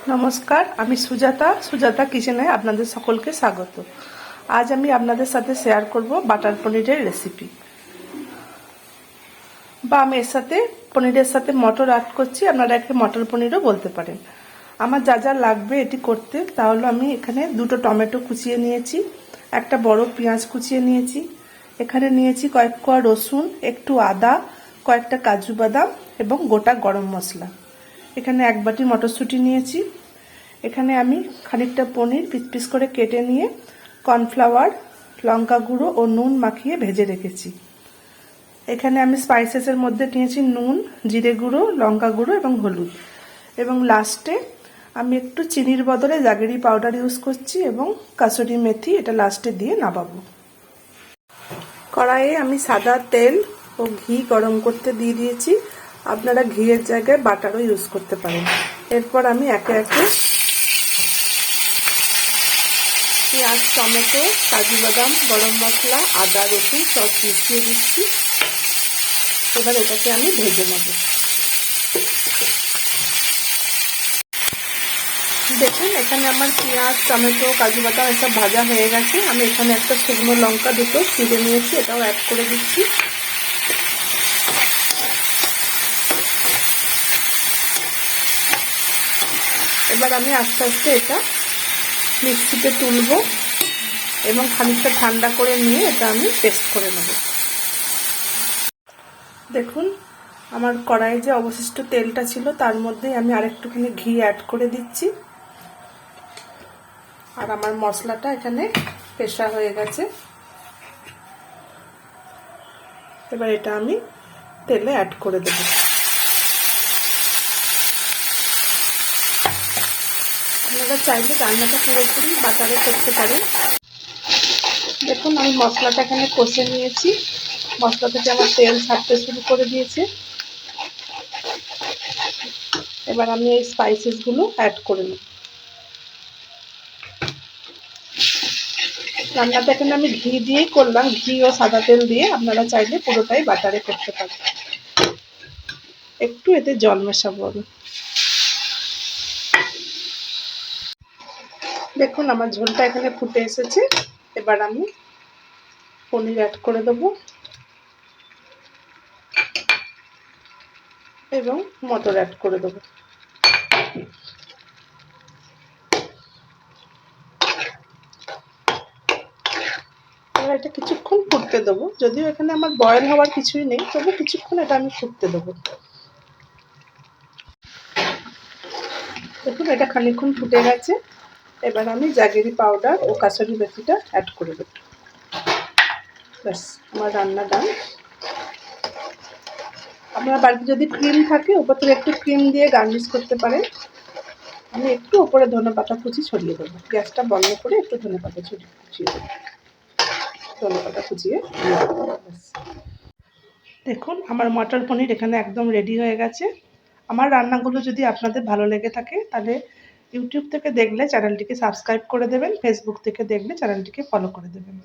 নমস্কার, আমি সুজাতা কিচেনে আপনাদের সকলকে স্বাগত। আজ আমি আপনাদের সাথে শেয়ার করব বাটার পনিরের রেসিপি, বা আমি এর সাথে পনিরের সাথে মটর অ্যাড করছি, আপনারা একে মটর পনিরও বলতে পারেন। আমার যা যা লাগবে এটি করতে, তাহলে আমি এখানে দুটো টমেটো কুচিয়ে নিয়েছি, একটা বড় পেঁয়াজ কুচিয়ে নিয়েছি, এখানে নিয়েছি কয়েক কোয়া রসুন, একটু আদা, কয়েকটা কাজু বাদাম এবং গোটা গরম মশলা। এখানে এক বাটি মটরশুঁটি নিয়েছি। এখানে আমি খানিকটা পনির পিস পিস করে কেটে নিয়ে কর্নফ্লাওয়ার, লঙ্কা গুঁড়ো ও নুন মাখিয়ে ভেজে রেখেছি। এখানে আমি স্পাইসেসের মধ্যে নিয়েছি নুন, জিরে গুঁড়ো, লঙ্কা গুঁড়ো এবং হলুদ, এবং লাস্টে আমি একটু চিনির বদলে জাগেরি পাউডার ইউজ করছি এবং কাসুরি মেথি, এটা লাস্টে দিয়ে নামাবো। কড়াইয়ে আমি সাদা তেল ও ঘি গরম করতে দিয়ে দিয়েছি। আপনারা ঘিয়ের জায়গায় বাটারও ইউজ করতে পারেন। এরপর আমি একে একে পেঁয়াজ, টমেটো, কাজু বাদাম, গরম মশলা, আদা, রসুন সব মিশিয়ে দিচ্ছি। এবার এটাকে আমি ভেজে নেব। দেখুন, এখানে আমার পেঁয়াজ, টমেটো, কাজু বাদাম এসব ভাজা হয়ে গেছে। আমি এখানে একটা শুকনো লঙ্কা দুটো চিড়ে নিয়েছি, এটাও অ্যাড করে দিচ্ছি। এবার আমি আস্তে আস্তে এটা মিক্সিতে তুলব এবং খানিকটা ঠান্ডা করে নিয়ে এটা আমি পেস্ট করে নেব। দেখুন, আমার কড়াইয়ে যে অবশিষ্ট তেলটা ছিল তার মধ্যে আমি আরেকটুখানি ঘি অ্যাড করে দিচ্ছি। আর আমার মশলাটা এখানে পেশা হয়ে গেছে। এবার এটা আমি তেলে অ্যাড করে দেব। আপনারা চাইলে রান্নাটা পুরোপুরি বাটারে করতে পারেন। দেখুন, আমি মশলাটা এখানে কষে নিয়েছি। মশলা থেকে আমার তেল ছাড়তে শুরু করে দিয়েছে। এবার আমি এই স্পাইসেসগুলো অ্যাড করে নেব। রান্নাটা এখানে আমি ঘি দিয়েই করলাম, ঘি ও সাদা তেল দিয়ে। আপনারা চাইলে পুরোটাই বাটারে করতে পারেন। একটু এতে জল মেশাবো আমি। দেখুন, আমার ঝোলটা এখানে ফুটে এসেছে। এবার আমি পনির অ্যাড করে দেবো এবং মটর অ্যাড করে দেবো। এবার এটা কিছুক্ষণ ফুটতে দেবো। যদিও এখানে আমার বয়েল হওয়ার কিছুই নেই, তবু কিছুক্ষণ এটা আমি ফুটতে দেবো। দেখুন, এটা খানিকক্ষণ ফুটে গেছে। এবার আমি জাগেরি পাউডার ও কাসুরি মেথিটা অ্যাড করে দেবো। ব্যাস, আমার রান্না ডান। আপনার বাড়িতে যদি ক্রিম থাকে, উপর থেকে একটু ক্রিম দিয়ে গার্নিশ করতে পারেন। আমি একটু উপরে ধনেপাতা কুচি ছড়িয়ে দেবো। গ্যাসটা বন্ধ করে একটু ধনেপাতা কুচিয়ে দেবো। ধনেপাতা কুচিয়ে দেখুন, আমার মটর পনির এখানে একদম রেডি হয়ে গেছে। আমার রান্নাগুলো যদি আপনাদের ভালো লেগে থাকে, তাহলে ইউটিউব থেকে দেখলে চ্যানেলটিকে সাবস্ক্রাইব করে দেবেন, ফেসবুক থেকে দেখলে চ্যানেলটিকে ফলো করে দেবেন।